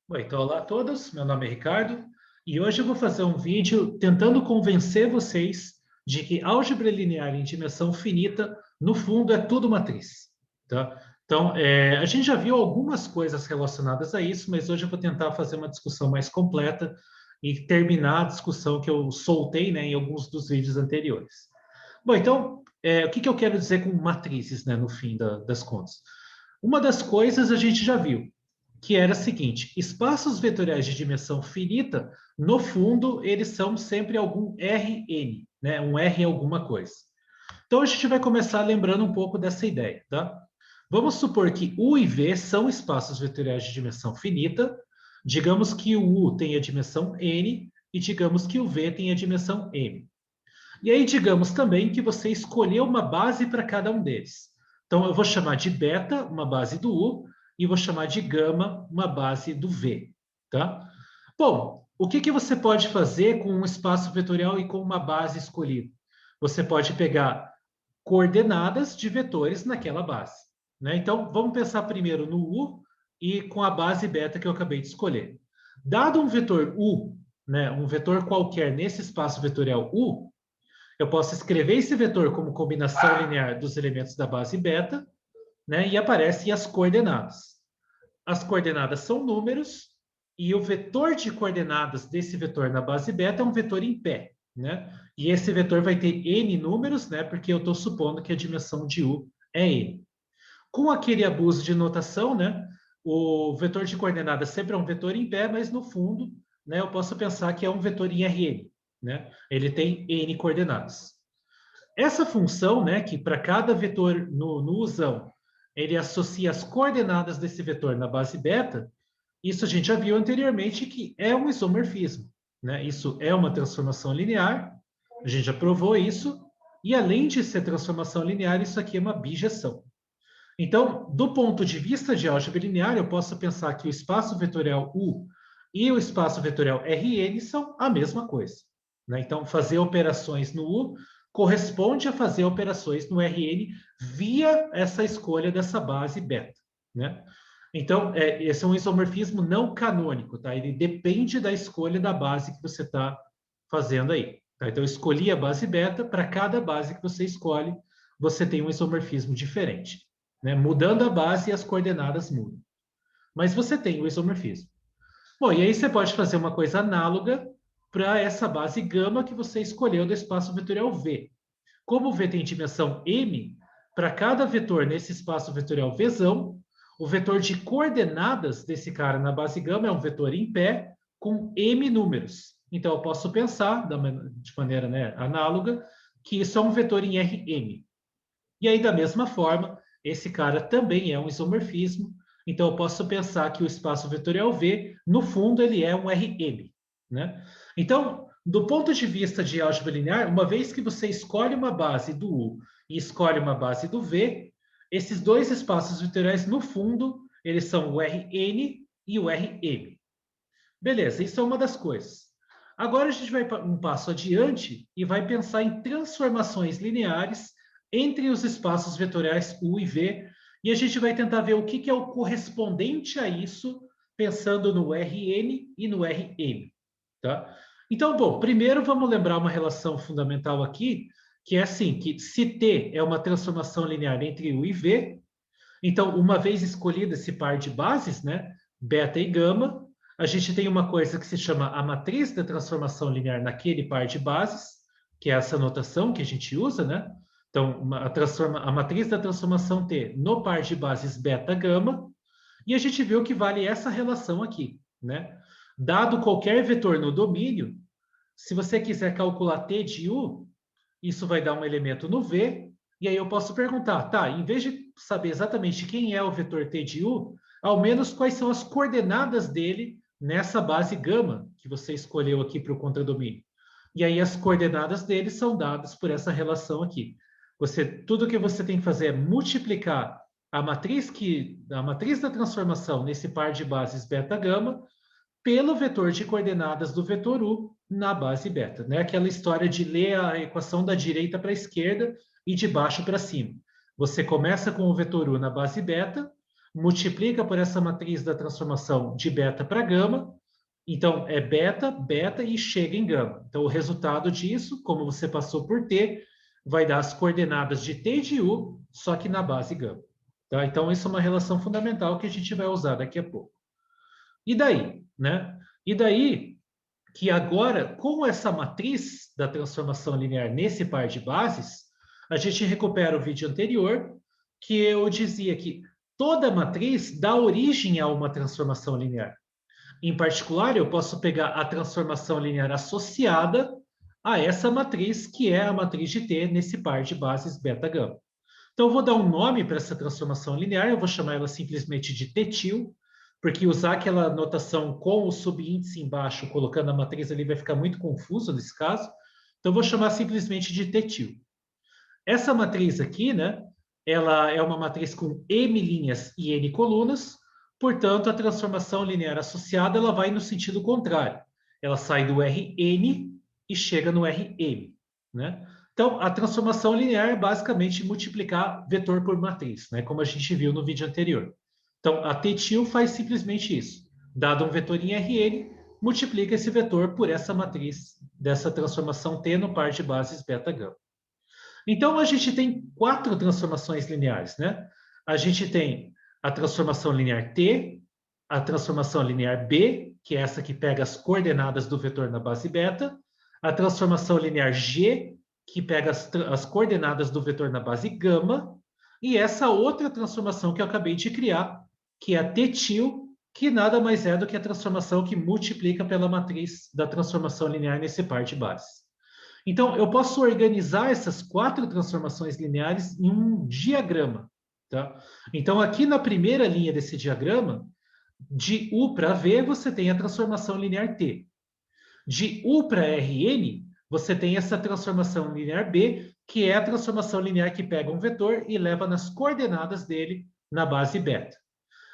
Bom, então, olá a todos, meu nome é Ricardo e hoje eu vou fazer um vídeo tentando convencer vocês de que álgebra linear em dimensão finita, no fundo, é tudo matriz, tá? Então, a gente já viu algumas coisas relacionadas a isso, mas hoje eu vou tentar fazer uma discussão mais completa e terminar a discussão que eu soltei, né, em alguns dos vídeos anteriores. Bom, então, o que eu quero dizer com matrizes, né, no fim das contas? Uma das coisas a gente já viu, que era a seguinte: espaços vetoriais de dimensão finita, no fundo, eles são sempre algum Rn, né? Um R em alguma coisa. Então, a gente vai começar lembrando um pouco dessa ideia, tá? Vamos supor que U e V são espaços vetoriais de dimensão finita. Digamos que o U tem a dimensão N e digamos que o V tem a dimensão M. E aí, digamos também que você escolheu uma base para cada um deles. Então, eu vou chamar de beta, uma base do U, e vou chamar de gama, uma base do V. Tá? Bom, o que você pode fazer com um espaço vetorial e com uma base escolhida? Você pode pegar coordenadas de vetores naquela base. Né? Então, vamos pensar primeiro no U e com a base beta que eu acabei de escolher. Dado um vetor U, né, um vetor qualquer nesse espaço vetorial U, eu posso escrever esse vetor como combinação linear dos elementos da base beta, né? E aparecem as coordenadas. As coordenadas são números e o vetor de coordenadas desse vetor na base beta é um vetor em pé, né? E esse vetor vai ter n números, né? Porque eu estou supondo que a dimensão de U é n. Com aquele abuso de notação, né? O vetor de coordenadas sempre é um vetor em pé, mas no fundo, né? Eu posso pensar que é um vetor em Rn, né? Ele tem n coordenadas. Essa função, né, que para cada vetor no usão, ele associa as coordenadas desse vetor na base beta, isso a gente já viu anteriormente que é um isomorfismo, né? Isso é uma transformação linear, a gente já provou isso, e além de ser transformação linear, isso aqui é uma bijeção. Então, do ponto de vista de álgebra linear, eu posso pensar que o espaço vetorial U e o espaço vetorial Rn são a mesma coisa. Né? Então, fazer operações no U corresponde a fazer operações no Rn via essa escolha dessa base beta. Né? Então, esse é um isomorfismo não canônico, tá? Ele depende da escolha da base que você está fazendo aí. Tá? Então, eu escolhi a base beta, para cada base que você escolhe, você tem um isomorfismo diferente. Né? Mudando a base, as coordenadas mudam. Mas você tem o isomorfismo. Bom, e aí você pode fazer uma coisa análoga para essa base gama que você escolheu do espaço vetorial V. Como o V tem dimensão m, para cada vetor nesse espaço vetorial Vzão, o vetor de coordenadas desse cara na base gama é um vetor em pé com m números. Então, eu posso pensar, de maneira, né, análoga, que isso é um vetor em Rm. E aí, da mesma forma, esse cara também é um isomorfismo. Então, eu posso pensar que o espaço vetorial V, no fundo, ele é um Rm. Né? Então, do ponto de vista de álgebra linear, uma vez que você escolhe uma base do U e escolhe uma base do V, esses dois espaços vetoriais, no fundo, eles são o Rn e o Rm. Beleza, isso é uma das coisas. Agora a gente vai um passo adiante e vai pensar em transformações lineares entre os espaços vetoriais U e V, e a gente vai tentar ver o que é o correspondente a isso, pensando no Rn e no Rm. Tá? Então, bom, primeiro vamos lembrar uma relação fundamental aqui, que é assim, que se T é uma transformação linear entre U e V, então, uma vez escolhido esse par de bases, né, beta e gama, a gente tem uma coisa que se chama a matriz da transformação linear naquele par de bases, que é essa notação que a gente usa, né? Então, a matriz da transformação T no par de bases beta-gama, e a gente viu que vale essa relação aqui, né? Dado qualquer vetor no domínio, se você quiser calcular T de U, isso vai dar um elemento no V, e aí eu posso perguntar, tá, em vez de saber exatamente quem é o vetor T de U, ao menos quais são as coordenadas dele nessa base gama que você escolheu aqui para o contradomínio. E aí as coordenadas dele são dadas por essa relação aqui. Tudo que você tem que fazer é multiplicar a matriz da transformação nesse par de bases beta-gama pelo vetor de coordenadas do vetor U na base beta. Né? Aquela história de ler a equação da direita para a esquerda e de baixo para cima. Você começa com o vetor U na base beta, multiplica por essa matriz da transformação de beta para gama. Então, é beta, beta e chega em gama. Então, o resultado disso, como você passou por T, vai dar as coordenadas de T e de U, só que na base gama. Tá? Então, isso é uma relação fundamental que a gente vai usar daqui a pouco. E daí, né? E daí que agora, com essa matriz da transformação linear nesse par de bases, a gente recupera o vídeo anterior, que eu dizia que toda matriz dá origem a uma transformação linear. Em particular, eu posso pegar a transformação linear associada a essa matriz, que é a matriz de T nesse par de bases beta-gama. Então, eu vou dar um nome para essa transformação linear, eu vou chamar ela simplesmente de T-til, porque usar aquela notação com o subíndice embaixo, colocando a matriz ali, vai ficar muito confuso nesse caso. Então, eu vou chamar simplesmente de T-til. Essa matriz aqui, né, ela é uma matriz com M linhas e N colunas, portanto, a transformação linear associada ela vai no sentido contrário. Ela sai do Rn e chega no Rm, né? Então, a transformação linear é basicamente multiplicar vetor por matriz, né? Como a gente viu no vídeo anterior. Então, a T-til faz simplesmente isso. Dado um vetor em Rn, multiplica esse vetor por essa matriz dessa transformação T no par de bases beta-gama. Então, a gente tem 4 transformações lineares, né? A gente tem a transformação linear T, a transformação linear B, que é essa que pega as coordenadas do vetor na base beta, a transformação linear G, que pega as coordenadas do vetor na base gama, e essa outra transformação que eu acabei de criar, que é a T-til, que nada mais é do que a transformação que multiplica pela matriz da transformação linear nesse par de bases. Então, eu posso organizar essas 4 transformações lineares em um diagrama. Tá? Então, aqui na primeira linha desse diagrama, de U para V, você tem a transformação linear T. De U para Rn, você tem essa transformação linear B, que é a transformação linear que pega um vetor e leva nas coordenadas dele na base beta.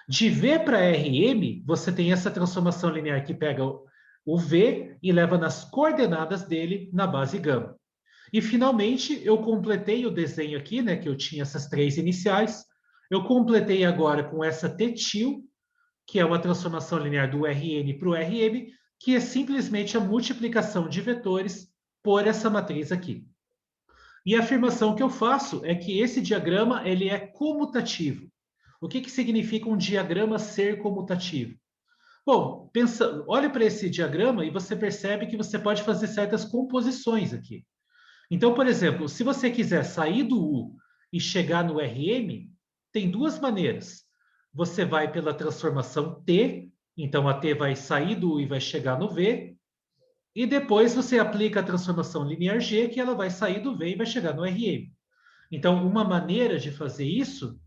De V para Rm, você tem essa transformação linear que pega o V e leva nas coordenadas dele na base gama. E, finalmente, eu completei o desenho aqui, né, que eu tinha essas 3 iniciais. Eu completei agora com essa T-til, que é uma transformação linear do Rn para o Rm, que é simplesmente a multiplicação de vetores por essa matriz aqui. E a afirmação que eu faço é que esse diagrama ele é comutativo. O que significa um diagrama ser comutativo? Bom, olha para esse diagrama e você percebe que você pode fazer certas composições aqui. Então, por exemplo, se você quiser sair do U e chegar no Rm, tem 2 maneiras. Você vai pela transformação T, então a T vai sair do U e vai chegar no V, e depois você aplica a transformação linear G, que ela vai sair do V e vai chegar no Rm. Então, uma maneira de fazer isso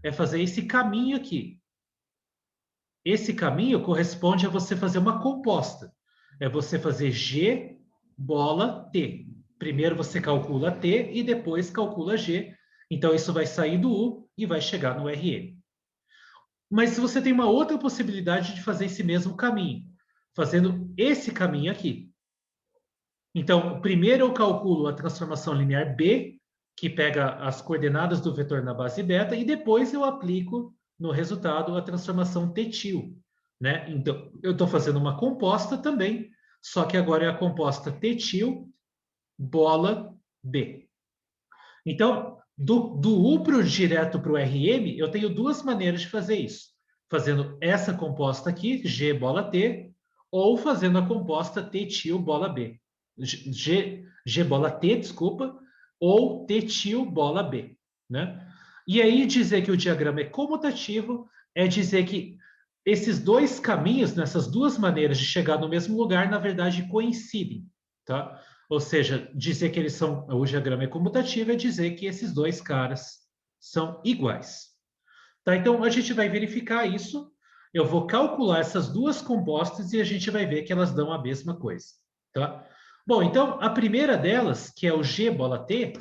é fazer esse caminho aqui. Esse caminho corresponde a você fazer uma composta. É você fazer G, bola, T. Primeiro você calcula T e depois calcula G. Então, isso vai sair do U e vai chegar no Rm. Mas você tem uma outra possibilidade de fazer esse mesmo caminho, fazendo esse caminho aqui. Então, primeiro eu calculo a transformação linear B, que pega as coordenadas do vetor na base beta, e depois eu aplico no resultado a transformação T-til, né? Então, eu estou fazendo uma composta também, só que agora é a composta T-til bola B. Então, do U direto para o RM, eu tenho 2 maneiras de fazer isso. Fazendo essa composta aqui, G bola T, ou fazendo a composta T-til bola B. G bola T, desculpa, ou T-til bola B, né? E aí dizer que o diagrama é comutativo é dizer que esses 2 caminhos, nessas 2 maneiras de chegar no mesmo lugar, na verdade coincidem, tá? Ou seja, dizer que o diagrama é comutativo é dizer que esses 2 caras são iguais. Tá? Então, a gente vai verificar isso. Eu vou calcular essas 2 compostas e a gente vai ver que elas dão a mesma coisa. Tá? Bom, então, a primeira delas, que é o G bola T,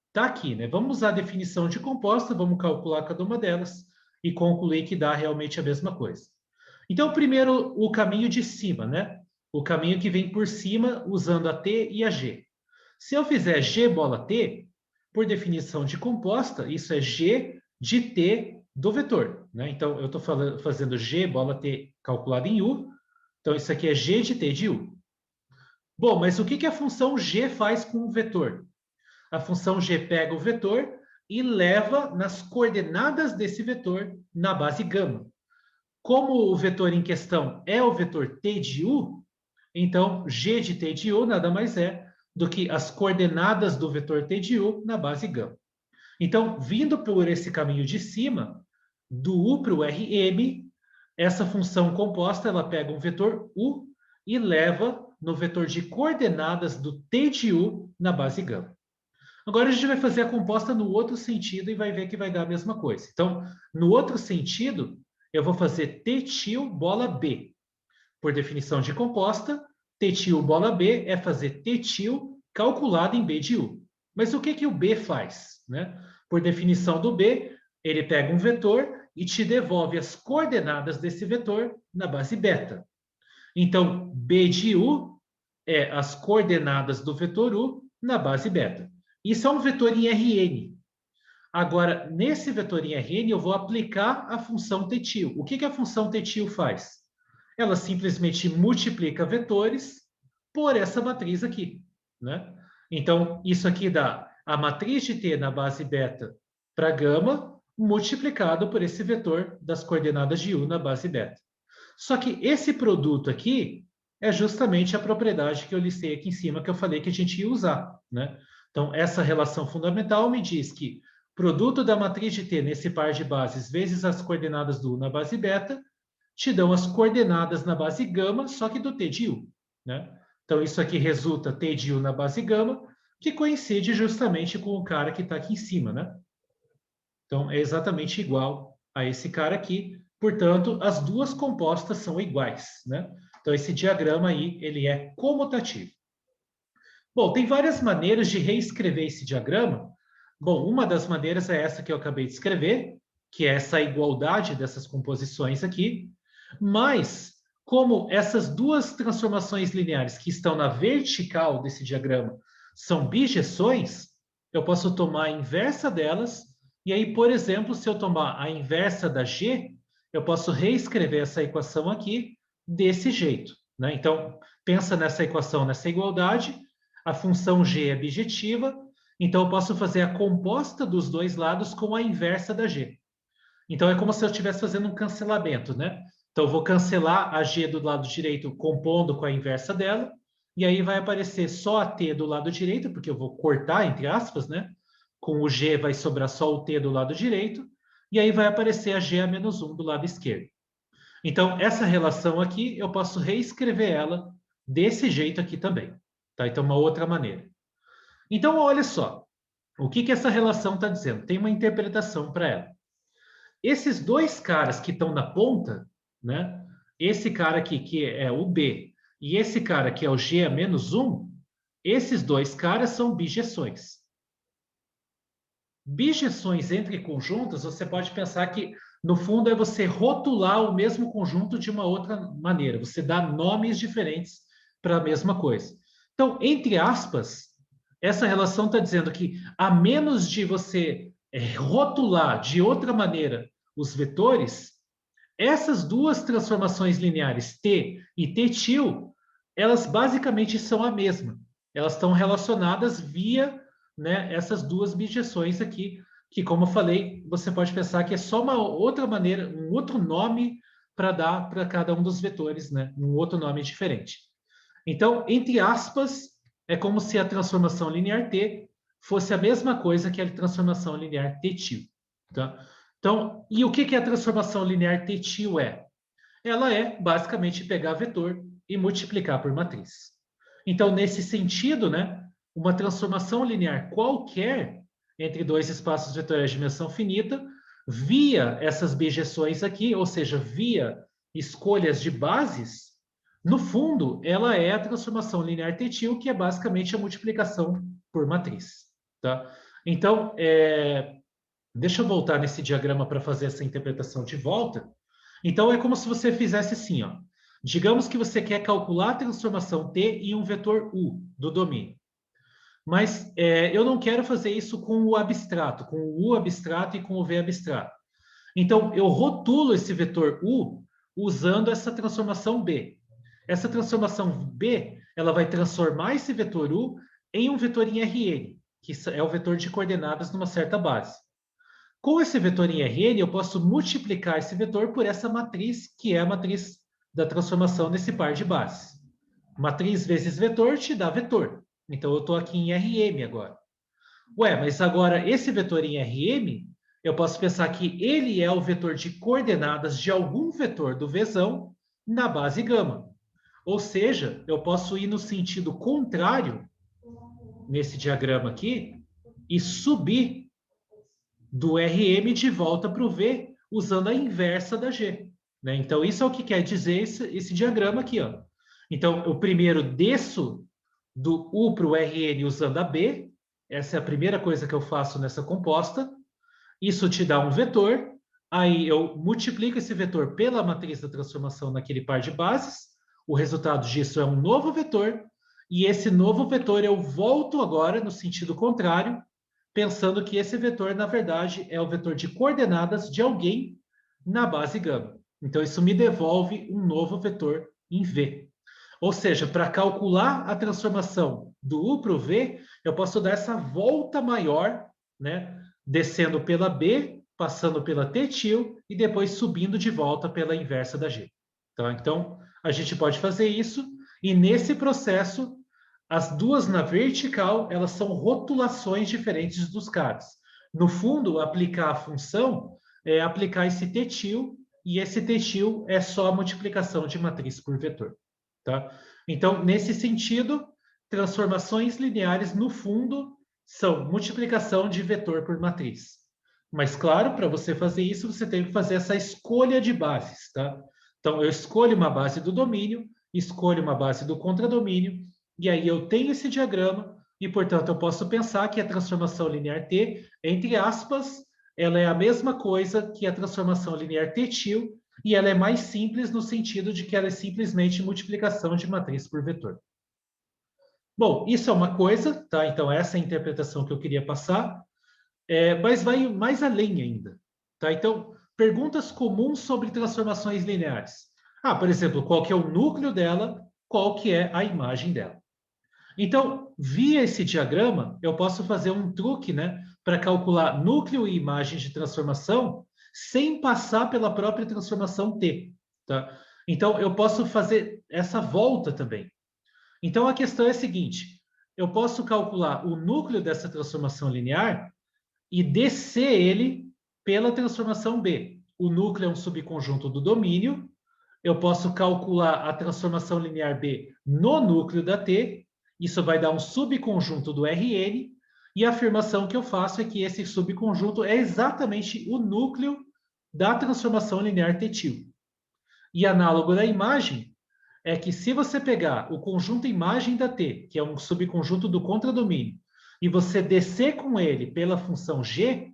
está aqui, né? Vamos usar a definição de composta, vamos calcular cada uma delas e concluir que dá realmente a mesma coisa. Então, primeiro, o caminho de cima, né? O caminho que vem por cima usando a T e a G. Se eu fizer G bola T, por definição de composta, isso é G de T do vetor, né? Então, eu estou fazendo G bola T calculado em U. Então, isso aqui é G de T de U. Bom, mas o que a função G faz com o vetor? A função G pega o vetor e leva nas coordenadas desse vetor na base gama. Como o vetor em questão é o vetor T de U, então G de T de U nada mais é do que as coordenadas do vetor T de U na base gama. Então, vindo por esse caminho de cima, do U para o Rm, essa função composta ela pega um vetor U e leva no vetor de coordenadas do T de U na base gama. Agora a gente vai fazer a composta no outro sentido e vai ver que vai dar a mesma coisa. Então, no outro sentido, eu vou fazer T til bola B. Por definição de composta, T til bola B é fazer T til calculado em B de U. Mas o que o B faz, né? Por definição do B, ele pega um vetor e te devolve as coordenadas desse vetor na base beta. Então, B de U é as coordenadas do vetor U na base beta. Isso é um vetor em Rn. Agora, nesse vetor em Rn, eu vou aplicar a função Ttil. O que a função Ttil faz? Ela simplesmente multiplica vetores por essa matriz aqui, né? Então, isso aqui dá a matriz de T na base beta para gama multiplicado por esse vetor das coordenadas de U na base beta. Só que esse produto aqui é justamente a propriedade que eu listei aqui em cima, que eu falei que a gente ia usar, né? Então, essa relação fundamental me diz que produto da matriz de T nesse par de bases vezes as coordenadas do U na base beta te dão as coordenadas na base gama, só que do T de U, né? Então, isso aqui resulta T de U na base gama, que coincide justamente com o cara que está aqui em cima, né? Então, é exatamente igual a esse cara aqui. Portanto, as duas compostas são iguais, né? Então, esse diagrama aí, ele é comutativo. Bom, tem várias maneiras de reescrever esse diagrama. Bom, uma das maneiras é essa que eu acabei de escrever, que é essa igualdade dessas composições aqui. Mas, como essas duas transformações lineares que estão na vertical desse diagrama são bijeções, eu posso tomar a inversa delas. E aí, por exemplo, se eu tomar a inversa da G, eu posso reescrever essa equação aqui desse jeito, né? Então, pensa nessa equação, nessa igualdade. A função G é bijetiva, então eu posso fazer a composta dos dois lados com a inversa da G. Então, é como se eu estivesse fazendo um cancelamento, né? Então, eu vou cancelar a G do lado direito compondo com a inversa dela, e aí vai aparecer só a T do lado direito, porque eu vou cortar, entre aspas, né? Com o G vai sobrar só o T do lado direito, e aí vai aparecer a G a menos 1 do lado esquerdo. Então, essa relação aqui, eu posso reescrever ela desse jeito aqui também. Tá? Então, uma outra maneira. Então, olha só. O que essa relação está dizendo? Tem uma interpretação para ela. Esses dois caras que estão na ponta, né? Esse cara aqui, que é o B, e esse cara que é o G a menos 1, esses dois caras são bijeções. Bijeções entre conjuntos, você pode pensar que, no fundo, é você rotular o mesmo conjunto de uma outra maneira. Você dá nomes diferentes para a mesma coisa. Então, entre aspas, essa relação está dizendo que, a menos de você rotular de outra maneira os vetores, essas duas transformações lineares T e T til, elas basicamente são a mesma. Elas estão relacionadas via, né, essas duas bijeções aqui, que, como eu falei, você pode pensar que é só uma outra maneira, um outro nome para dar para cada um dos vetores, né, um outro nome diferente. Então, entre aspas, é como se a transformação linear T fosse a mesma coisa que a transformação linear T til. Tá? Então, e o que a transformação linear T til é? Ela é, basicamente, pegar vetor e multiplicar por matriz. Então, nesse sentido, né, uma transformação linear qualquer entre dois espaços vetoriais de dimensão finita, via essas bijeções aqui, ou seja, via escolhas de bases, no fundo, ela é a transformação linear T til, que é basicamente a multiplicação por matriz. Tá? Então, deixa eu voltar nesse diagrama para fazer essa interpretação de volta. Então, é como se você fizesse assim, ó. Digamos que você quer calcular a transformação T em um vetor U do domínio. Mas eu não quero fazer isso com o abstrato, com o U abstrato e com o V abstrato. Então, eu rotulo esse vetor U usando essa transformação B. Essa transformação B, ela vai transformar esse vetor U em um vetor em Rn, que é o vetor de coordenadas numa certa base. Com esse vetor em Rn, eu posso multiplicar esse vetor por essa matriz, que é a matriz da transformação desse par de bases. Matriz vezes vetor te dá vetor. Então, eu estou aqui em Rm agora. Ué, mas agora esse vetor em Rm, eu posso pensar que ele é o vetor de coordenadas de algum vetor do Vzão na base gama. Ou seja, eu posso ir no sentido contrário, nesse diagrama aqui, e subir do Rm de volta para o V, usando a inversa da G. Né? Então, isso é o que quer dizer esse diagrama aqui. Ó. Então, eu primeiro desço do U para o Rn usando a B. Essa é a primeira coisa que eu faço nessa composta. Isso te dá um vetor. Aí eu multiplico esse vetor pela matriz da transformação naquele par de bases. O resultado disso é um novo vetor. E esse novo vetor eu volto agora no sentido contrário, pensando que esse vetor, na verdade, é o vetor de coordenadas de alguém na base gama. Então, isso me devolve um novo vetor em V. Ou seja, para calcular a transformação do U para o V, eu posso dar essa volta maior, né? Descendo pela B, passando pela T-til e depois subindo de volta pela inversa da G. Tá? Então, a gente pode fazer isso e nesse processo, as duas na vertical, elas são rotulações diferentes dos caras. No fundo, aplicar a função é aplicar esse T-til e esse T-til é só a multiplicação de matriz por vetor. Tá? Então, nesse sentido, transformações lineares, no fundo, são multiplicação de vetor por matriz. Mas, claro, para você fazer isso, você tem que fazer essa escolha de bases. Tá? Então, eu escolho uma base do domínio, escolho uma base do contradomínio, e aí eu tenho esse diagrama, e, portanto, eu posso pensar que a transformação linear T, entre aspas, ela é a mesma coisa que a transformação linear T-til, e ela é mais simples no sentido de que ela é simplesmente multiplicação de matriz por vetor. Bom, isso é uma coisa, tá? Então, essa é a interpretação que eu queria passar, mas vai mais além ainda. Tá? Então, perguntas comuns sobre transformações lineares. Ah, por exemplo, qual que é o núcleo dela, qual que é a imagem dela. Então, via esse diagrama, eu posso fazer um truque, né, para calcular núcleo e imagem de transformação sem passar pela própria transformação T. Tá? Então, eu posso fazer essa volta também. Então, a questão é a seguinte: eu posso calcular o núcleo dessa transformação linear e descer ele pela transformação B. O núcleo é um subconjunto do domínio. Eu posso calcular a transformação linear B no núcleo da T. Isso vai dar um subconjunto do Rn. E a afirmação que eu faço é que esse subconjunto é exatamente o núcleo da transformação linear T-til. E análogo da imagem é que se você pegar o conjunto imagem da T, que é um subconjunto do contradomínio, e você descer com ele pela função g,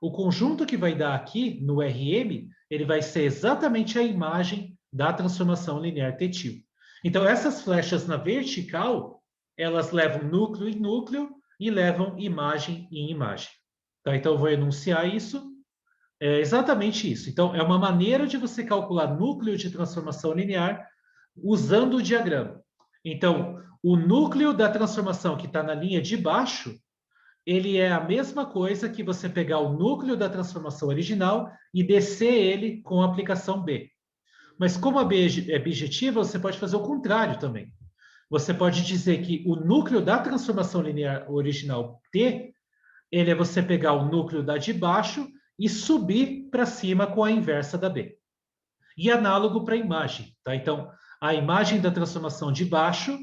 o conjunto que vai dar aqui no Rm, ele vai ser exatamente a imagem da transformação linear T-til. Então, essas flechas na vertical, elas levam núcleo em núcleo e levam imagem em imagem. Tá? Então, eu vou enunciar isso. É exatamente isso. Então, é uma maneira de você calcular núcleo de transformação linear usando o diagrama. Então, o núcleo da transformação que está na linha de baixo, ele é a mesma coisa que você pegar o núcleo da transformação original e descer ele com a aplicação B. Mas como a B é bijetiva, você pode fazer o contrário também. Você pode dizer que o núcleo da transformação linear original T, ele é você pegar o núcleo da de baixo e subir para cima com a inversa da B. E análogo para a imagem. Tá? Então, a imagem da transformação de baixo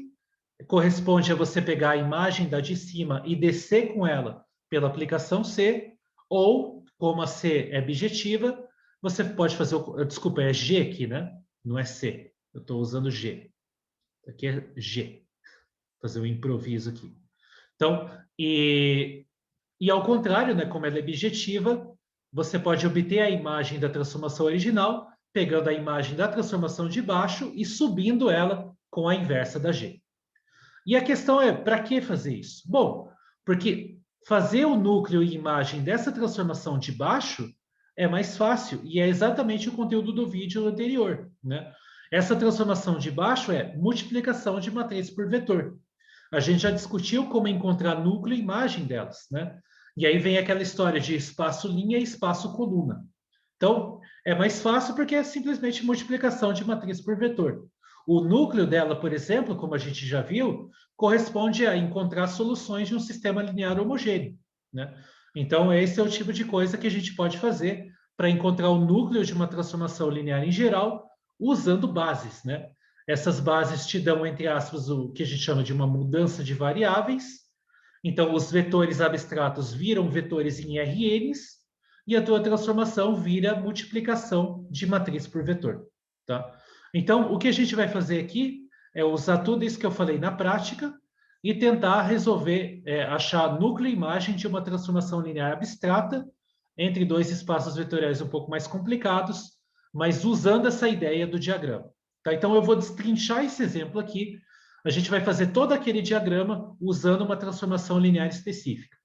corresponde a você pegar a imagem da de cima e descer com ela pela aplicação C, ou, como a C é bijetiva, você pode fazer desculpa, é G aqui, né? Não é C. Eu estou usando G. Aqui é G. Vou fazer um improviso aqui. Então, e ao contrário, né, como ela é bijetiva, você pode obter a imagem da transformação original, pegando a imagem da transformação de baixo e subindo ela com a inversa da G. E a questão é, para que fazer isso? Bom, porque fazer o núcleo e imagem dessa transformação de baixo é mais fácil e é exatamente o conteúdo do vídeo anterior, né? Essa transformação de baixo é multiplicação de matriz por vetor. A gente já discutiu como encontrar núcleo e imagem delas, né? E aí vem aquela história de espaço linha e espaço coluna. Então, é mais fácil porque é simplesmente multiplicação de matriz por vetor. O núcleo dela, por exemplo, como a gente já viu, corresponde a encontrar soluções de um sistema linear homogêneo, né? Então, esse é o tipo de coisa que a gente pode fazer para encontrar o núcleo de uma transformação linear em geral, usando bases, né? Essas bases te dão, entre aspas, o que a gente chama de uma mudança de variáveis. Então, os vetores abstratos viram vetores em RNs, e a tua transformação vira multiplicação de matriz por vetor, tá? Então, o que a gente vai fazer aqui é usar tudo isso que eu falei na prática e tentar resolver, achar núcleo e imagem de uma transformação linear abstrata entre dois espaços vetoriais um pouco mais complicados, mas usando essa ideia do diagrama. Tá? Então, eu vou destrinchar esse exemplo aqui. A gente vai fazer todo aquele diagrama usando uma transformação linear específica.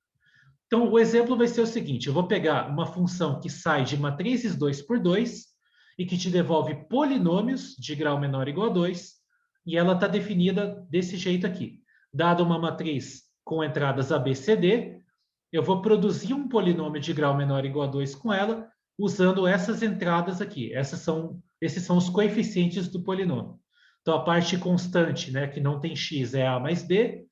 Então, o exemplo vai ser o seguinte: eu vou pegar uma função que sai de matrizes 2 por 2 e que te devolve polinômios de grau menor ou igual a 2, e ela está definida desse jeito aqui. Dada uma matriz com entradas A, B, C, D, eu vou produzir um polinômio de grau menor ou igual a 2 com ela, usando essas entradas aqui. Esses são os coeficientes do polinômio. Então, a parte constante, né, que não tem x, é A mais B,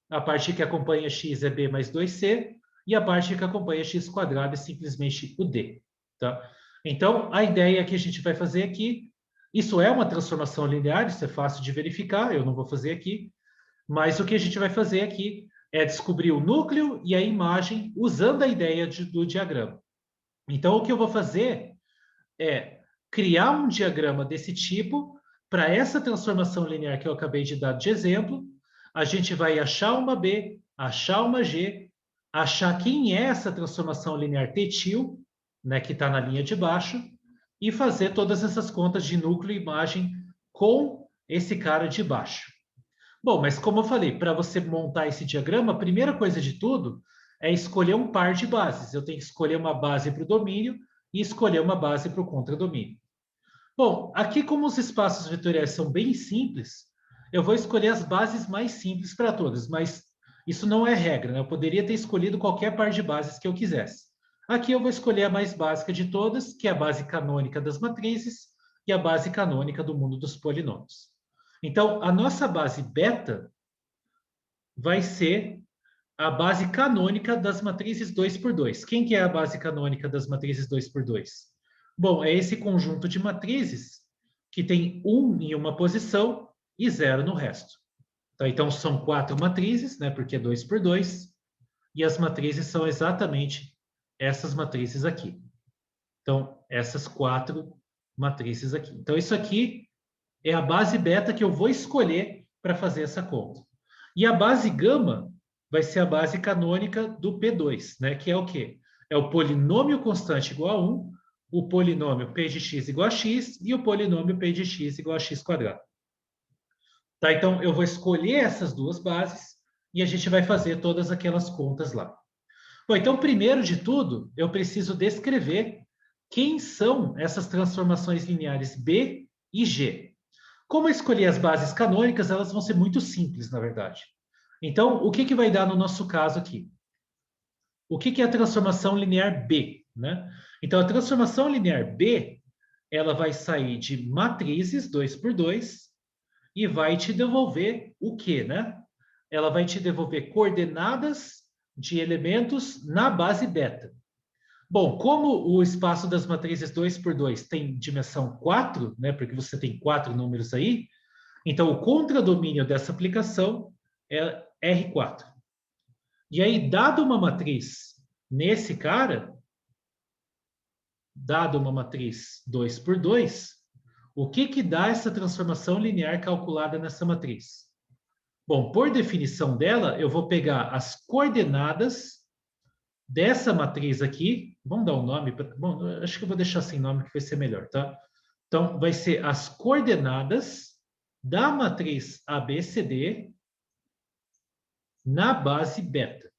a parte que acompanha x é B mais 2C, e a parte que acompanha x quadrado é simplesmente o d. Tá? Então, a ideia que a gente vai fazer aqui, isso é uma transformação linear, isso é fácil de verificar, eu não vou fazer aqui, mas o que a gente vai fazer aqui é descobrir o núcleo e a imagem usando a ideia do diagrama. Então, o que eu vou fazer é criar um diagrama desse tipo para essa transformação linear que eu acabei de dar de exemplo. A gente vai achar uma B, achar uma G, achar quem é essa transformação linear tetil, né, que está na linha de baixo, e fazer todas essas contas de núcleo e imagem com esse cara de baixo. Bom, mas como eu falei, para você montar esse diagrama, a primeira coisa de tudo é escolher um par de bases. Eu tenho que escolher uma base para o domínio e escolher uma base para o contradomínio. Bom, aqui como os espaços vetoriais são bem simples, eu vou escolher as bases mais simples para todas, mas isso não é regra, né? Eu poderia ter escolhido qualquer par de bases que eu quisesse. Aqui eu vou escolher a mais básica de todas, que é a base canônica das matrizes e a base canônica do mundo dos polinômios. Então, a nossa base beta vai ser a base canônica das matrizes 2 por 2. Quem que é a base canônica das matrizes 2 por 2? Bom, é esse conjunto de matrizes que tem 1 em uma posição e 0 no resto. Tá? Então, são 4 matrizes, né, porque é 2 por 2, e as matrizes são exatamente essas matrizes aqui. Então, essas 4 matrizes aqui. Então, isso aqui é a base beta que eu vou escolher para fazer essa conta. E a base gama vai ser a base canônica do P2, né? Que é o quê? É o polinômio constante igual a 1, o polinômio P de x igual a x e o polinômio P de x igual a x quadrado. Tá? Então, eu vou escolher essas duas bases e a gente vai fazer todas aquelas contas lá. Bom, então, primeiro de tudo, eu preciso descrever quem são essas transformações lineares B e G. Como eu escolhi as bases canônicas, elas vão ser muito simples, na verdade. Então, o que, que vai dar no nosso caso aqui? O que, que é a transformação linear B? Né? Então, a transformação linear B, ela vai sair de matrizes 2 por 2 e vai te devolver o quê? Né? Ela vai te devolver coordenadas de elementos na base beta. Bom, como o espaço das matrizes 2 por 2 tem dimensão 4, né, porque você tem 4 números aí, então o contradomínio dessa aplicação é R4. E aí, dado uma matriz nesse cara, dado uma matriz 2 por 2, o que, que dá essa transformação linear calculada nessa matriz? Bom, por definição dela, eu vou pegar as coordenadas dessa matriz aqui, vamos dar um nome, bom, acho que eu vou deixar sem nome que vai ser melhor, tá? Então, vai ser as coordenadas da matriz ABCD na base beta,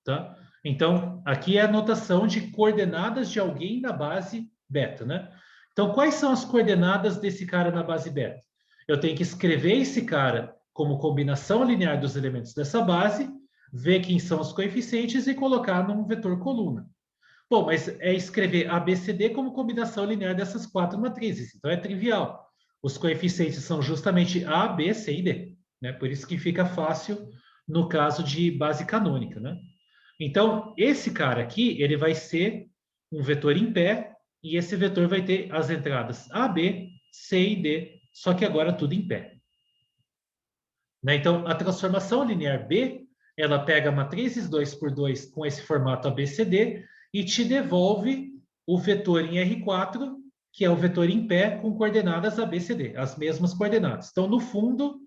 tá? Então, aqui é a notação de coordenadas de alguém na base beta, né? Então, quais são as coordenadas desse cara na base beta? Eu tenho que escrever esse cara como combinação linear dos elementos dessa base, ver quem são os coeficientes e colocar num vetor coluna. Bom, mas é escrever ABCD como combinação linear dessas quatro matrizes, então é trivial. Os coeficientes são justamente A, B, C e D, né? Por isso que fica fácil no caso de base canônica, né? Então, esse cara aqui, ele vai ser um vetor em pé, e esse vetor vai ter as entradas A, B, C e D, só que agora tudo em pé. Né? Então, a transformação linear B, ela pega matrizes 2 por 2 com esse formato ABCD e te devolve o vetor em R4, que é o vetor em pé com coordenadas ABCD, as mesmas coordenadas. Então, no fundo,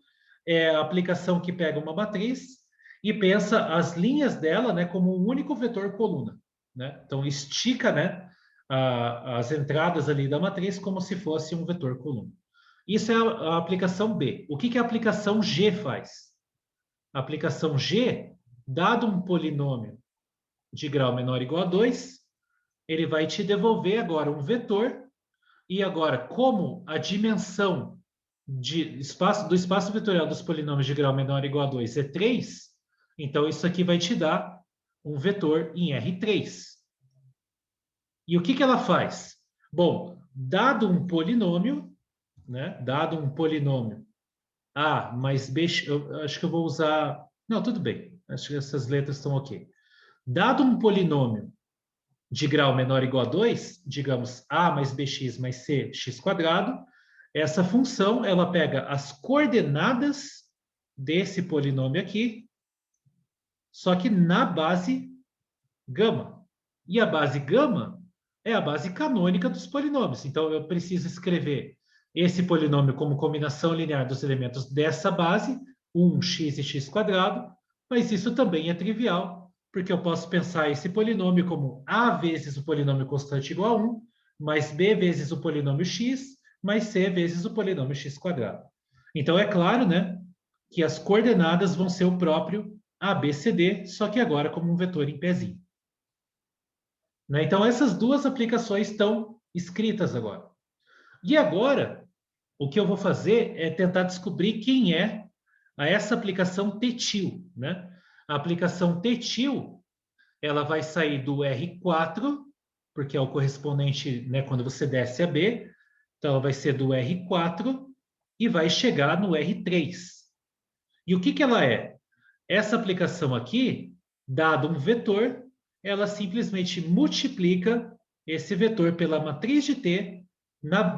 é a aplicação que pega uma matriz e pensa as linhas dela, né, como um único vetor coluna. Né? Então, estica, né, as entradas ali da matriz como se fosse um vetor coluna. Isso é a aplicação B. O que a aplicação G faz? A aplicação G, dado um polinômio de grau menor ou igual a 2, ele vai te devolver agora um vetor, e agora, como a dimensão do espaço vetorial dos polinômios de grau menor ou igual a 2 é 3, então isso aqui vai te dar um vetor em R3. E o que ela faz? Bom, dado um polinômio, né? Dado um polinômio A mais B, eu acho que eu vou usar. Não, tudo bem. Acho que essas letras estão ok. Dado um polinômio de grau menor ou igual a 2, digamos A mais BX mais C, x quadrado, essa função ela pega as coordenadas desse polinômio aqui, só que na base gama. E a base gama é a base canônica dos polinômios. Então, eu preciso escrever esse polinômio como combinação linear dos elementos dessa base, 1x e x quadrado, mas isso também é trivial, porque eu posso pensar esse polinômio como a vezes o polinômio constante igual a 1, mais b vezes o polinômio x, mais c vezes o polinômio x quadrado. Então, é claro, né, que as coordenadas vão ser o próprio ABCD, só que agora como um vetor em pezinho. Né? Então, essas duas aplicações estão escritas agora. E agora, o que eu vou fazer é tentar descobrir quem é essa aplicação TTIL. Né? A aplicação TTIL, ela vai sair do R4, porque é o correspondente, né, quando você desce a B. Então, ela vai ser do R4 e vai chegar no R3. E o que ela é? Essa aplicação aqui, dado um vetor, ela simplesmente multiplica esse vetor pela matriz de T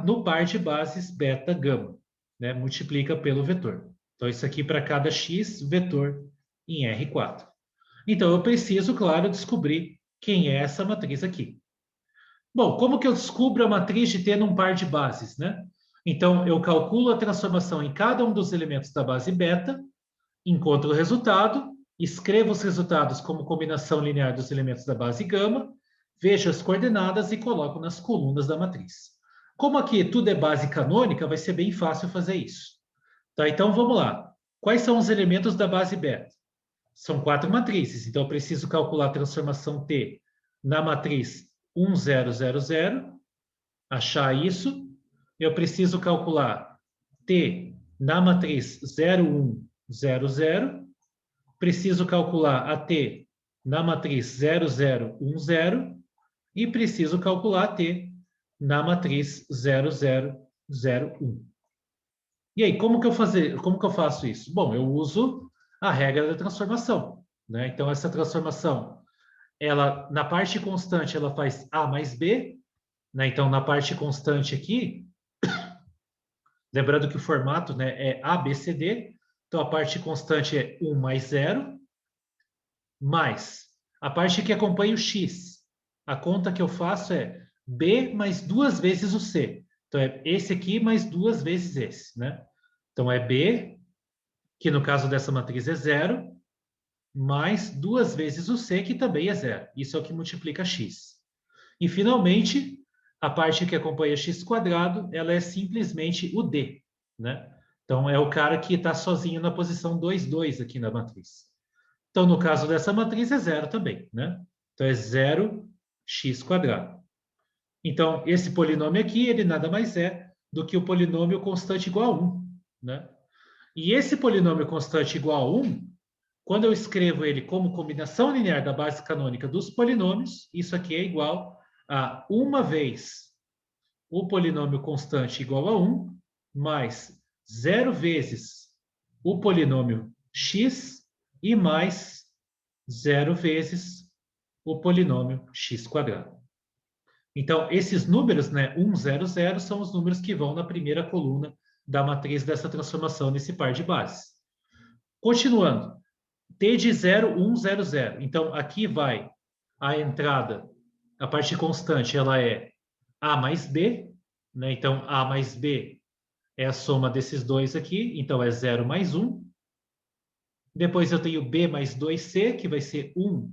no par de bases beta gama, né? Multiplica pelo vetor. Então, isso aqui para cada x vetor em R4. Então, eu preciso, claro, descobrir quem é essa matriz aqui. Bom, como que eu descubro a matriz de T num par de bases, né? Então, eu calculo a transformação em cada um dos elementos da base beta, encontro o resultado, escrevo os resultados como combinação linear dos elementos da base gama, vejo as coordenadas e coloco nas colunas da matriz. Como aqui tudo é base canônica, vai ser bem fácil fazer isso. Tá, então vamos lá. Quais são os elementos da base beta? São quatro matrizes, então eu preciso calcular a transformação T na matriz 1, 0, 0, 0, achar isso. Eu preciso calcular T na matriz 0, 1, 0, 0. Preciso calcular a T na matriz 0, 0, 1, 0. E preciso calcular a T na matriz 0, 0, 0, 1. E aí, como que eu faço isso? Bom, eu uso a regra da transformação. Né? Então, essa transformação, ela, na parte constante, ela faz A mais B. Né? Então, na parte constante aqui, lembrando que o formato, né, é ABCD, então a parte constante é 1 mais 0, mais a parte que acompanha o x. A conta que eu faço é B mais duas vezes o C. Então, é esse aqui mais duas vezes esse. Né? Então, é B, que no caso dessa matriz é 0, mais duas vezes o C, que também é 0. Isso é o que multiplica x. E, finalmente, a parte que acompanha x quadrado, ela é simplesmente o D. Né? Então, é o cara que está sozinho na posição 2, 2 aqui na matriz. Então, no caso dessa matriz, é zero também, né? Então, é 0x². Então, esse polinômio aqui, ele nada mais é do que o polinômio constante igual a 1, né? E esse polinômio constante igual a 1, quando eu escrevo ele como combinação linear da base canônica dos polinômios, isso aqui é igual a 1 vez o polinômio constante igual a 1, mais 0 vezes o polinômio x e mais 0 vezes o polinômio x². Então, esses números, né, 1, 0, 0, são os números que vão na primeira coluna da matriz dessa transformação nesse par de bases. Continuando, t de 0, 1, 0, 0. Então, aqui vai a entrada, a parte constante, ela é a mais b, né? Então, a mais b é a soma desses dois aqui, então é 0 mais 1. Depois eu tenho b mais 2c, que vai ser 1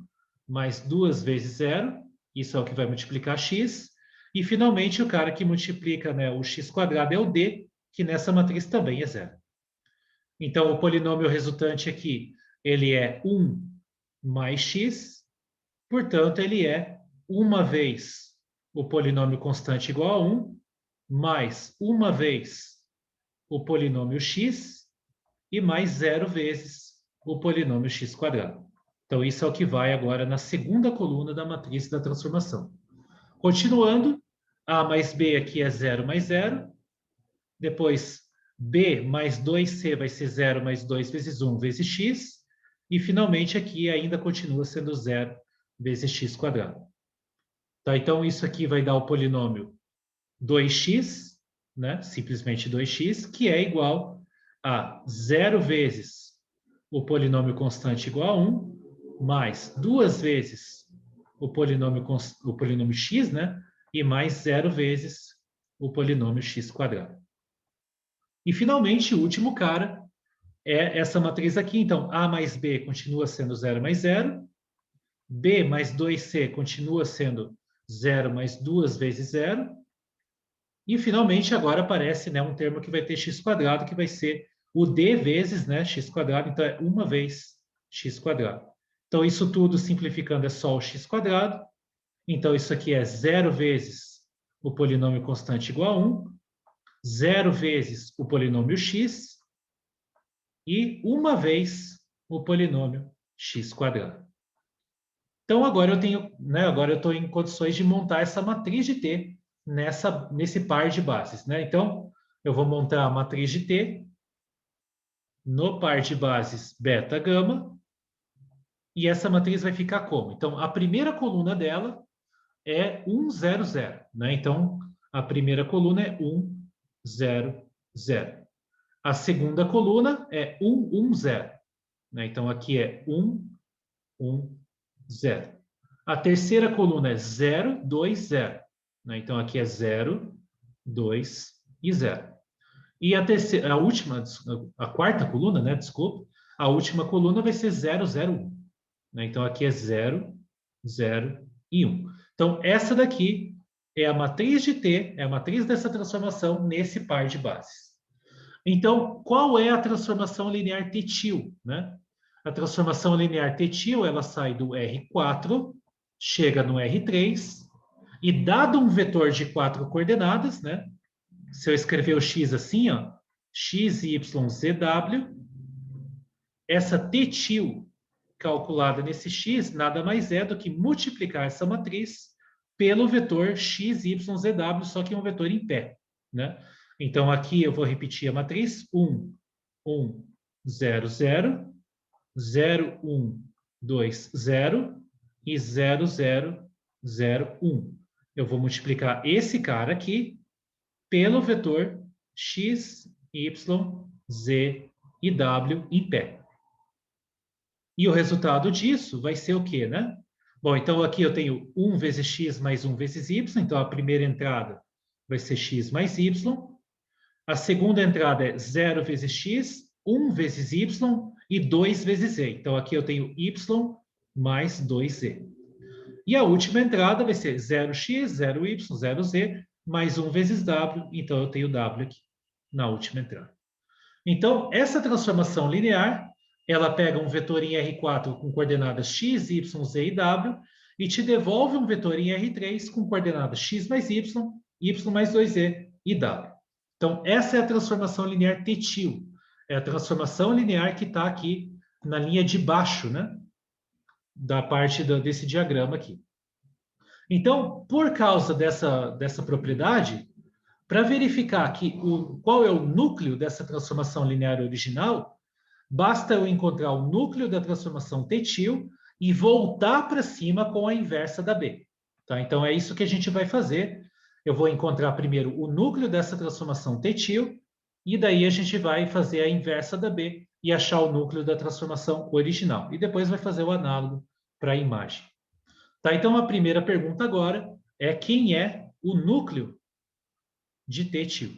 mais 2 vezes 0. Isso é o que vai multiplicar x. E, finalmente, o cara que multiplica, né, o x² é o d, que nessa matriz também é 0. Então, o polinômio resultante aqui, ele é 1 mais x. Portanto, ele é 1 vez o polinômio constante igual a 1, mais 1 vez o polinômio x, e mais 0 vezes o polinômio x². Então, isso é o que vai agora na segunda coluna da matriz da transformação. Continuando, a mais b aqui é 0 mais 0. Depois, b mais 2c vai ser 0 mais 2 vezes 1 vezes x. E, finalmente, aqui ainda continua sendo 0 vezes x². Tá? Então, isso aqui vai dar o polinômio 2x, né? Simplesmente 2x, que é igual a 0 vezes o polinômio constante igual a 1, mais 2 vezes o polinômio x, né? E mais 0 vezes o polinômio x². E, finalmente, o último cara é essa matriz aqui. Então, a mais b continua sendo 0 mais 0. B mais 2c continua sendo 0 mais 2 vezes 0. E, finalmente, agora aparece, né, um termo que vai ter x², que vai ser o d vezes, né, x². Então, é 1 vez x². Então, isso tudo, simplificando, é só o x². Então, isso aqui é 0 vezes o polinômio constante igual a 1, 0 vezes o polinômio x e 1 vez o polinômio x². Então, agora eu tenho, né, agora eu estou em condições de montar essa matriz de T nesse par de bases, né? Então, eu vou montar a matriz de T no par de bases beta, gama, e essa matriz vai ficar como? Então, a primeira coluna dela é 1, 0, 0, né? Então, a primeira coluna é 1, 0, 0. A segunda coluna é 1, 1, 0, né? Então, aqui é 1, 1, 0. A terceira coluna é 0, 2, 0. Né? Então, aqui é 0, 2 e 0. E a última, a quarta coluna, né? Desculpa, a última coluna vai ser 0, 0, 1. Né? Então, aqui é 0, 0 e 1. Então, essa daqui é a matriz de T, é a matriz dessa transformação nesse par de bases. Então, qual é a transformação linear T-til, né? A transformação linear T-til, ela sai do R4, chega no R3, e dado um vetor de 4 coordenadas, né? Se eu escrever o x assim, ó, x, y, z, w, essa T-til calculada nesse x nada mais é do que multiplicar essa matriz pelo vetor x, y, z, w, só que é um vetor em pé, né? Então, aqui eu vou repetir a matriz 1, 1, 0, 0, 0, 1, 2, 0 e 0, 0, 0, 1. Eu vou multiplicar esse cara aqui pelo vetor x, y, z e w em pé. E o resultado disso vai ser o quê, né? Bom, então aqui eu tenho 1 vezes x mais 1 vezes y. Então, a primeira entrada vai ser x mais y. A segunda entrada é 0 vezes x, 1 vezes y e 2 vezes z. Então, aqui eu tenho y mais 2z. E a última entrada vai ser 0x, 0y, 0z, mais 1 vezes w. Então, eu tenho w aqui na última entrada. Então, essa transformação linear, ela pega um vetor em R4 com coordenadas x, y, z e w e te devolve um vetor em R3 com coordenadas x mais y, y mais 2z e w. Então, essa é a transformação linear Tétio. É a transformação linear que está aqui na linha de baixo, né? Da parte desse diagrama aqui. Então, por causa dessa propriedade, para verificar qual é o núcleo dessa transformação linear original, basta eu encontrar o núcleo da transformação Tétio e voltar para cima com a inversa da B. Tá? Então, é isso que a gente vai fazer. Eu vou encontrar primeiro o núcleo dessa transformação Tétio, e daí a gente vai fazer a inversa da B e achar o núcleo da transformação original. E depois vai fazer o análogo para a imagem. Tá? Então, a primeira pergunta agora é quem é o núcleo de Tétio?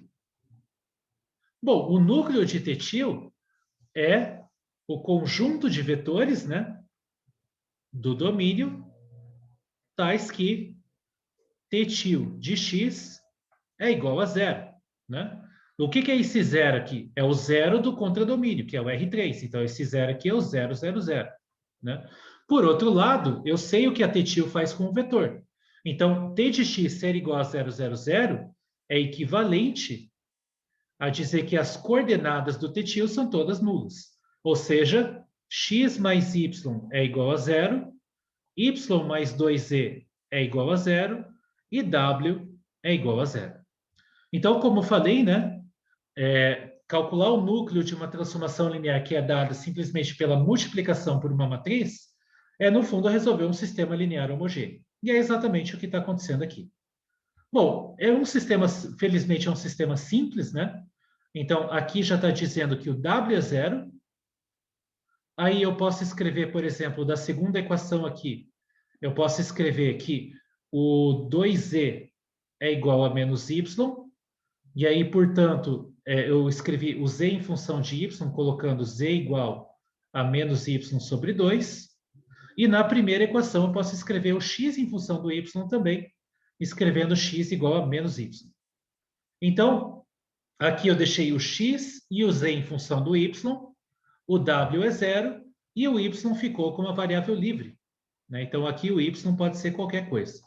Bom, o núcleo de Tétio é o conjunto de vetores, né, do domínio, tais que Tétio de x é igual a zero, né? O que é esse zero aqui? É o zero do contradomínio, que é o R3. Então, esse zero aqui é o 0, 0, 0. Né? Por outro lado, eu sei o que a Tétio faz com o vetor. Então, T de x ser igual a 0, 0, 0 é equivalente a dizer que as coordenadas do Tétio são todas nulas. Ou seja, x mais y é igual a 0, y mais 2z é igual a 0 e w é igual a 0. Então, como eu falei, né, calcular o núcleo de uma transformação linear que é dada simplesmente pela multiplicação por uma matriz é, no fundo, resolver um sistema linear homogêneo. E é exatamente o que está acontecendo aqui. Bom, felizmente é um sistema simples, né? Então, aqui já está dizendo que o w é zero. Aí eu posso escrever, por exemplo, da segunda equação aqui, eu posso escrever que o 2z é igual a menos y, e aí, portanto, eu escrevi o z em função de y, colocando z igual a menos y sobre 2. E na primeira equação, eu posso escrever o x em função do y também, escrevendo x igual a menos y. Então, aqui eu deixei o x e o z em função do y, o w é zero e o y ficou como uma variável livre. Né? Então, aqui o y pode ser qualquer coisa.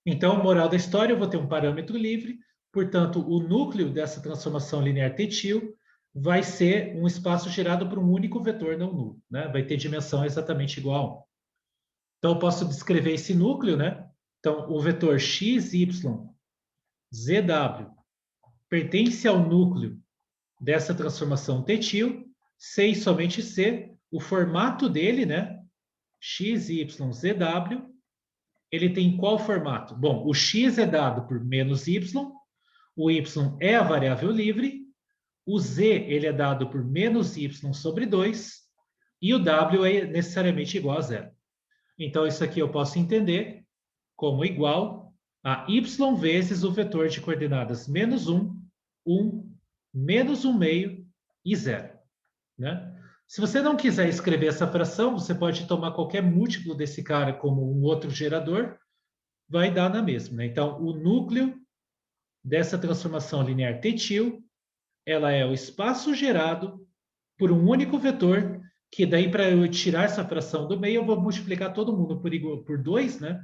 Então, moral da história, eu vou ter um parâmetro livre, portanto, o núcleo dessa transformação linear Tétio vai ser um espaço gerado por um único vetor não nulo. Né? Vai ter dimensão exatamente igual a 1. Então, eu posso descrever esse núcleo, né? Então, o vetor x, y, zw pertence ao núcleo dessa transformação Tétio, C e somente C, o formato dele, né? X, Y, ZW, ele tem qual formato? Bom, o X é dado por menos Y, o Y é a variável livre, o Z ele é dado por menos Y sobre 2, e o W é necessariamente igual a zero. Então, isso aqui eu posso entender como igual a Y vezes o vetor de coordenadas menos 1, 1, menos 1 meio e 0. Né? Se você não quiser escrever essa fração, você pode tomar qualquer múltiplo desse cara como um outro gerador, vai dar na mesma. Né? Então, o núcleo dessa transformação linear Tétio, ela é o espaço gerado por um único vetor, que daí para eu tirar essa fração do meio, eu vou multiplicar todo mundo por 2, né?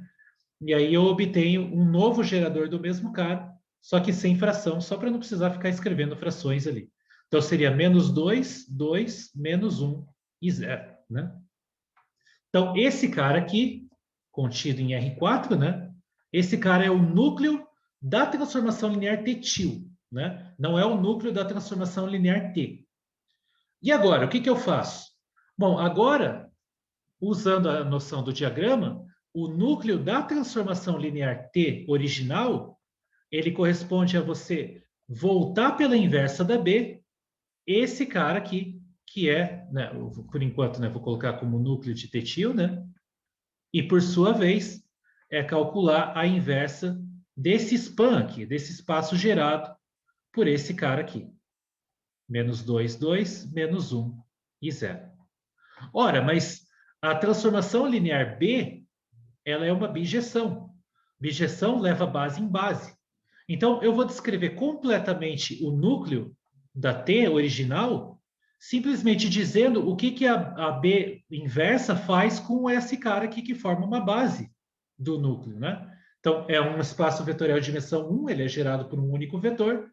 E aí eu obtenho um novo gerador do mesmo cara, só que sem fração, só para não precisar ficar escrevendo frações ali. Então, seria menos 2, 2, menos 1 e 0. Né? Então, esse cara aqui, contido em R4, né? Esse cara é o núcleo da transformação linear Tétio. Né? Não é o núcleo da transformação linear T. E agora, o que eu faço? Bom, agora, usando a noção do diagrama, o núcleo da transformação linear T original, ele corresponde a você voltar pela inversa da B, esse cara aqui, que é, né, por enquanto, né, vou colocar como núcleo de Tétio, né? E, por sua vez, é calcular a inversa desse span aqui, desse espaço gerado por esse cara aqui. Menos 2, 2, menos 1 e 0. Ora, mas a transformação linear B, ela é uma bijeção. Bijeção leva base em base. Então, eu vou descrever completamente o núcleo da T original simplesmente dizendo o que a B inversa faz com esse cara aqui que forma uma base do núcleo, né? Então, é um espaço vetorial de dimensão 1, ele é gerado por um único vetor.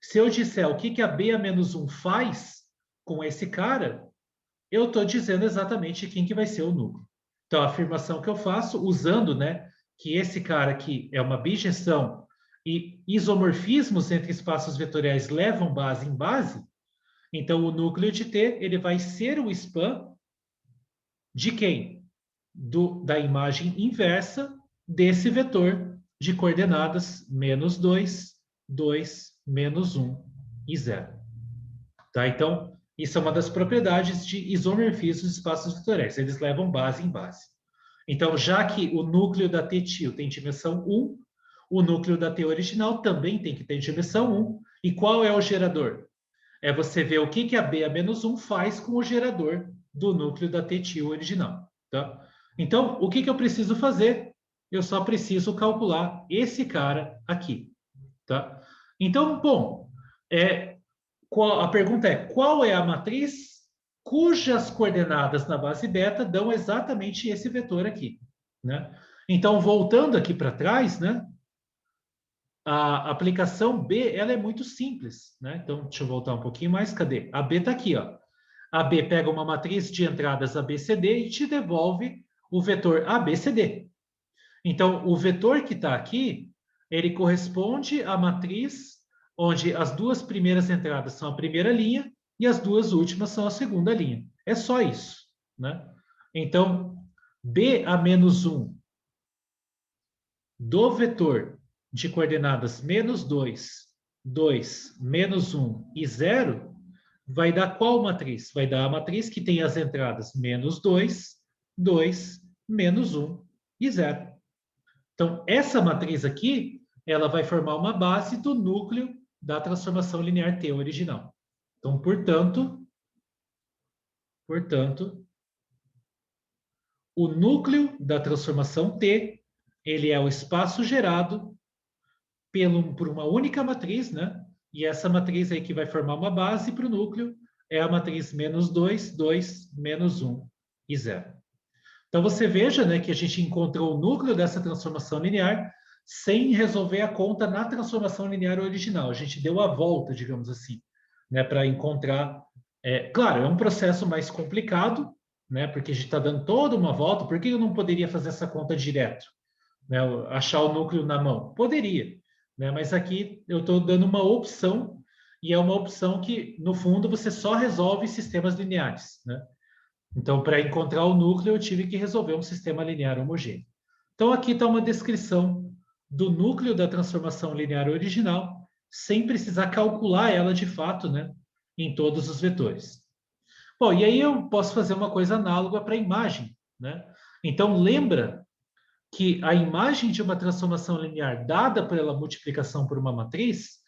Se eu disser o que a B a menos 1 faz com esse cara, eu estou dizendo exatamente quem que vai ser o núcleo. Então, a afirmação que eu faço, usando, né, que esse cara aqui é uma bijeção e isomorfismos entre espaços vetoriais levam base em base, então o núcleo de T ele vai ser o span de quem? Da imagem inversa desse vetor de coordenadas menos 2, 2, menos 1 e 0. Tá? Então, isso é uma das propriedades de isomorfismo dos espaços vetoriais. Eles levam base em base. Então, já que o núcleo da T-til tem dimensão 1, o núcleo da T original também tem que ter dimensão 1. E qual é o gerador? É você ver o que a B a menos 1 faz com o gerador do núcleo da T-til original. Tá? Então, o que eu preciso fazer? Eu só preciso calcular esse cara aqui. Tá? Então, bom, a pergunta é: qual é a matriz cujas coordenadas na base beta dão exatamente esse vetor aqui? Né? Então, voltando aqui para trás, né? A aplicação B ela é muito simples. Né? Então, deixa eu voltar um pouquinho mais. Cadê? A B está aqui. Ó. A B pega uma matriz de entradas ABCD e te devolve o vetor ABCD. Então, o vetor que está aqui, ele corresponde à matriz onde as duas primeiras entradas são a primeira linha e as duas últimas são a segunda linha. É só isso. Né? Então, B a menos 1 do vetor de coordenadas menos 2, 2, menos 1 e 0 vai dar qual matriz? Vai dar a matriz que tem as entradas menos 2, 2, menos 1 e 0. Então, essa matriz aqui, ela vai formar uma base do núcleo da transformação linear T original. Então, portanto, o núcleo da transformação T, ele é o espaço gerado por uma única matriz, né? E essa matriz aí que vai formar uma base para o núcleo é a matriz menos 2, 2, menos 1 e 0. Então, você veja, né, que a gente encontrou o núcleo dessa transformação linear sem resolver a conta na transformação linear original. A gente deu a volta, digamos assim, né, para encontrar... claro, é um processo mais complicado, né, porque a gente está dando toda uma volta. Por que eu não poderia fazer essa conta direto? Né, achar o núcleo na mão? Poderia, né, mas aqui eu estou dando uma opção, e é uma opção que, no fundo, você só resolve sistemas lineares, né? Então, para encontrar o núcleo, eu tive que resolver um sistema linear homogêneo. Então, aqui está uma descrição do núcleo da transformação linear original, sem precisar calcular ela de fato, né, em todos os vetores. Bom, e aí eu posso fazer uma coisa análoga para a imagem, né? Então, lembra que a imagem de uma transformação linear dada pela multiplicação por uma matriz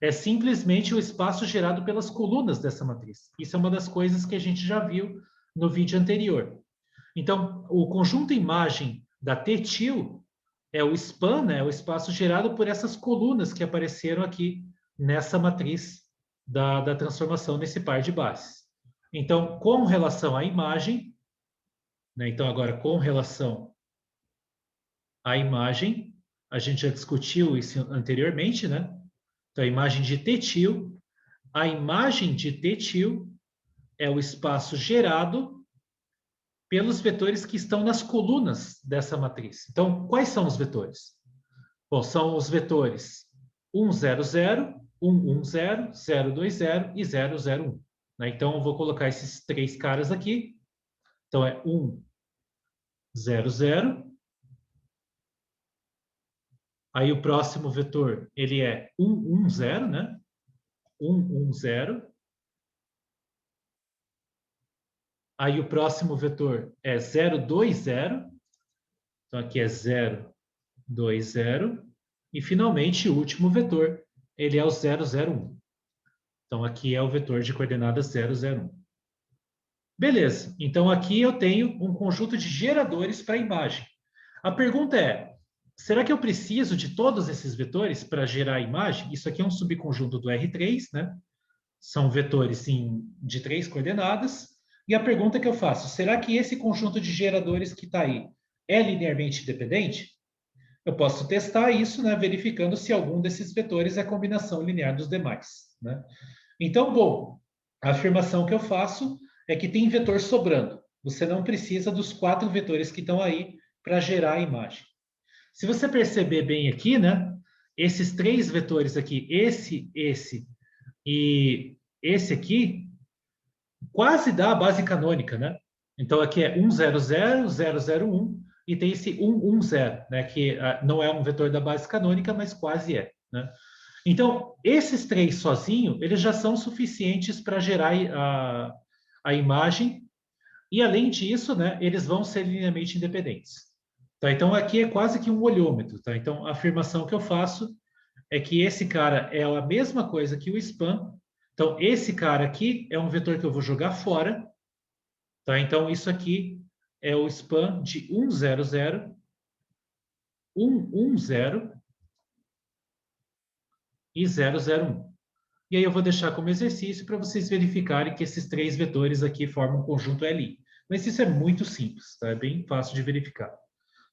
é simplesmente o espaço gerado pelas colunas dessa matriz. Isso é uma das coisas que a gente já viu no vídeo anterior. Então, o conjunto imagem da T-til é o span, né, o espaço gerado por essas colunas que apareceram aqui nessa matriz da transformação nesse par de bases. Então, com relação à imagem, né, então agora com relação à imagem, a gente já discutiu isso anteriormente, né? Então, a imagem de T-til, a imagem de T-til é o espaço gerado pelos vetores que estão nas colunas dessa matriz. Então, quais são os vetores? Bom, são os vetores 1, 0, 0, 1, 1, 0, 0, 2, 0 e 0, 0, 1. Né? Então, eu vou colocar esses três caras aqui. Então, é 1, 0, 0. Aí, o próximo vetor, ele é 1, 1, 0, né? 1, 1, 0. Aí o próximo vetor é 0, 2, 0. Então, aqui é 0, 2, 0. E, finalmente, o último vetor, ele é o 0, 0, 1. Então, aqui é o vetor de coordenadas 0, 0, 1. Beleza. Então, aqui eu tenho um conjunto de geradores para a imagem. A pergunta é, será que eu preciso de todos esses vetores para gerar a imagem? Isso aqui é um subconjunto do R3, né? são vetores de 3 coordenadas. E a pergunta que eu faço, será que esse conjunto de geradores que está aí é linearmente independente? Eu posso testar isso, né, verificando se algum desses vetores é combinação linear dos demais, né? Então, bom, a afirmação que eu faço é que tem vetor sobrando. Você não precisa dos 4 vetores que estão aí para gerar a imagem. Se você perceber bem aqui, né, esses 3 vetores aqui, esse e esse aqui, quase dá a base canônica, né? Então, aqui é 1, 0, 0, 0, 0, 1, e tem esse 1, 1, 0, né? Que não é um vetor da base canônica, mas quase é, né? Então, esses 3 sozinhos, eles já são suficientes para gerar a imagem, e além disso, né, eles vão ser linearmente independentes. Tá? Então, aqui é quase que um olhômetro. Tá? Então, a afirmação que eu faço é que esse cara é a mesma coisa que o span. Então, esse cara aqui é um vetor que eu vou jogar fora. Tá? Então, isso aqui é o span de 1, 0, 0, 1, 1, 0 e 0, 0, 1. E aí eu vou deixar como exercício para vocês verificarem que esses 3 vetores aqui formam um conjunto Li. Mas isso é muito simples, tá? É bem fácil de verificar.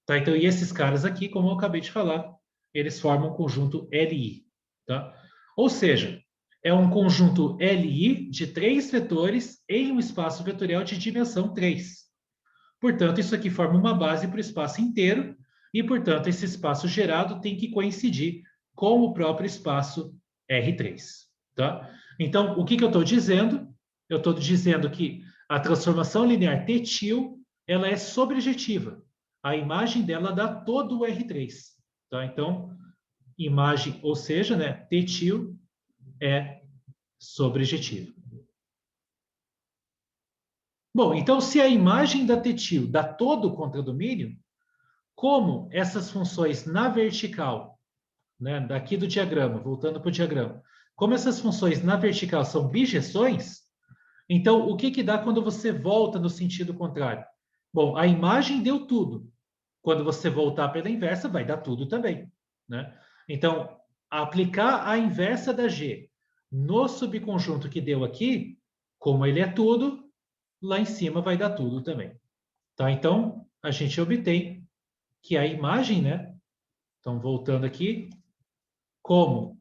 Tá? Então, e esses caras aqui, como eu acabei de falar, eles formam um conjunto Li. Tá? Ou seja, é um conjunto Li de 3 vetores em um espaço vetorial de dimensão 3. Portanto, isso aqui forma uma base para o espaço inteiro e, portanto, esse espaço gerado tem que coincidir com o próprio espaço R3. Tá? Então, o que eu estou dizendo? Eu estou dizendo que a transformação linear T-til ela é sobrejetiva. A imagem dela dá todo o R3. Tá? Então, imagem, ou seja, né, T-til é sobrejetiva. Bom, então, se a imagem da T-til dá todo o contradomínio, como essas funções na vertical, né, daqui do diagrama, voltando para o diagrama, como essas funções na vertical são bijeções, então o que dá quando você volta no sentido contrário? Bom, a imagem deu tudo. Quando você voltar pela inversa, vai dar tudo também, né? Então, aplicar a inversa da G no subconjunto que deu aqui, como ele é tudo, lá em cima vai dar tudo também. Tá? Então, a gente obtém que a imagem, né? Então, voltando aqui, como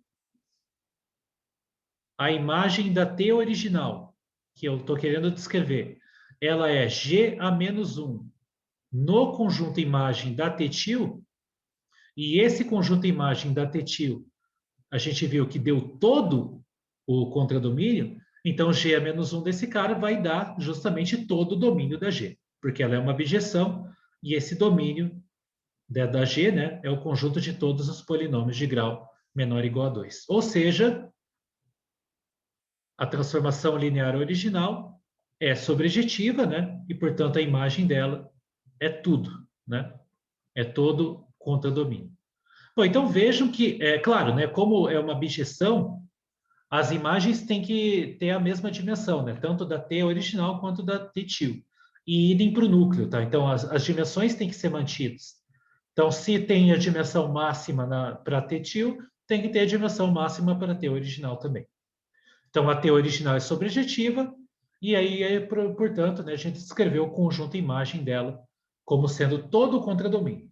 a imagem da T original, que eu estou querendo descrever, ela é G a menos 1 no conjunto imagem da T-til, e esse conjunto imagem da T-til, a gente viu que deu todo o contradomínio, então G a menos 1 desse cara vai dar justamente todo o domínio da G, porque ela é uma bijeção, e esse domínio da G, né, é o conjunto de todos os polinômios de grau menor ou igual a 2. Ou seja, a transformação linear original é sobrejetiva, né, e, portanto, a imagem dela é tudo, né, é todo contradomínio. Bom, então vejam que, é claro, né, como é uma bijeção, as imagens têm que ter a mesma dimensão, né, tanto da T original quanto da T-til, e idem para o núcleo, tá? Então, as dimensões têm que ser mantidas. Então, se tem a dimensão máxima para T-til, tem que ter a dimensão máxima para a T original também. Então, a T original é sobrejetiva, e aí, portanto, né, a gente descreveu o conjunto imagem dela como sendo todo o contradomínio.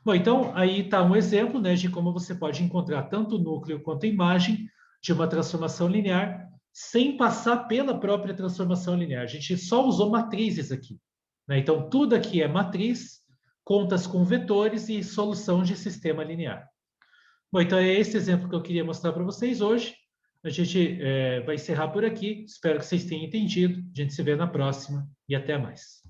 Bom, então, aí está um exemplo, né, de como você pode encontrar tanto o núcleo quanto a imagem de uma transformação linear sem passar pela própria transformação linear. A gente só usou matrizes aqui, né? Então, tudo aqui é matriz, contas com vetores e solução de sistema linear. Bom, então é esse exemplo que eu queria mostrar para vocês hoje. A gente vai encerrar por aqui. Espero que vocês tenham entendido. A gente se vê na próxima e até mais.